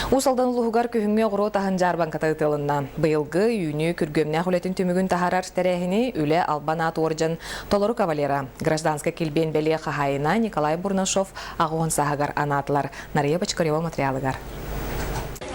Усалдан улугар көһүңме огро таһын жарбан катагытылынна. Быйылгы үйүнү күргөмнә хүлетин төмүгүн тахарар тәрәһини үле албана туоржан Толору кавалера. Гражданска килбен беле хахайына Николай Бурнашов агуон сахагар анатлар. Нария Бочкарева материалыгар.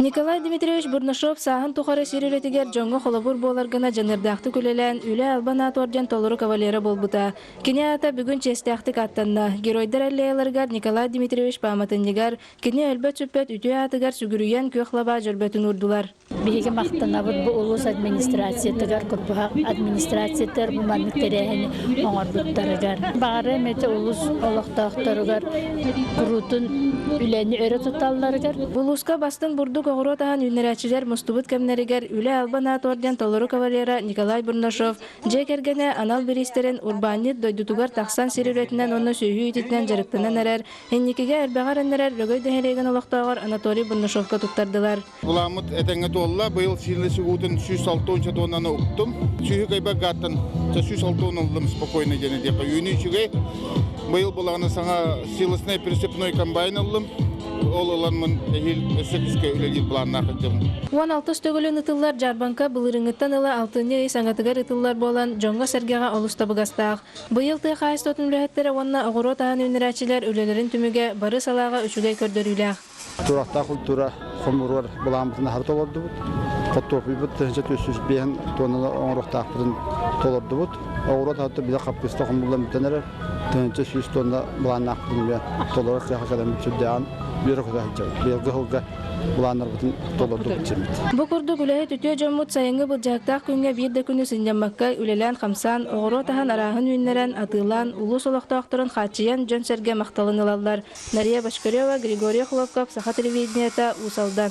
Николай Дмитриевич Бурнашов саһын тухары сирелетигер жоңго холобур боларгана жанырдақты күлелен үле албана туоржан Толору кавалера болбута. Кине ата бүгүн честяхтык аттанна. Геройдар әллеяларгар Николай Дмитриевич паматыннигар кине өлбөт сүппөт үтү атыгар сүгүрүйен көхлаба жөрбөтүн урдулар. Биһиге мактанабыт бу улус администрациятыгар курбуга администрациятар бу маннык терехини оңорбуттарыгар. Бары мете улус олохтоохторугар курутун үлени өрө туталларыгар. Булуска бастың бурдук огоро таһан үннерачилер мустубут кемнеригер үле албана туоржан Толору кавалера Николай Бурнашов жекергене анал биристерин урбанит дойдутугар тахсан сирелетинен онно сүйүү ититинен жарыктынан эрер. Энникиге элбегар эннерер рөгөй дехелеген олохтоогор Анатолий Бурнашовка туттардылар. Буламыт этеңе толла быйыл силesi гутун 106 тоннаны уктум. Сүйүү кайбагаттан 106 тонналым спокойно жene деп. Үйүнүчүгө быйыл булагына саңа силесный прицепной комбайн алдым. Ол оланмын эхил өсөкүскө үлелил планына кыттым. 16 төгөлөн ытыллар жарбанка былырыңыттан ыла алтыны саңатыгар ытыллар болан жоңго сергега олустабыгастаах. Быйыл ты хайстотун үлэхеттери онна огоро таһан үннерачилер үлелерин түмүгө бары салаага үчүгэй көрдөрүлээх. Туракта культура хомуруар буламытын харта болду бут. Коттопи бут тенче төсүс бен тонна оңроктаактын толорду бут. Огоро татты биде капкыста хомулдан битенер тенче 100 тонна буланактын бе толорак жакадан бүчүдөн Бу курдук үлэһи түтүө жоммут сайыҥҥы былдьаактаах күҥҥэ биирдэ күнү сынньаммакка үлэлээн хамсан оҕоро таһан арааһын үүннэрэн атыылаан улус олохтоохторун хаачыйан дьон сэргэ макталын ылаллар. Нария Бочкарева, Григорий Хлопков, Саха телевидениета, Усалдан.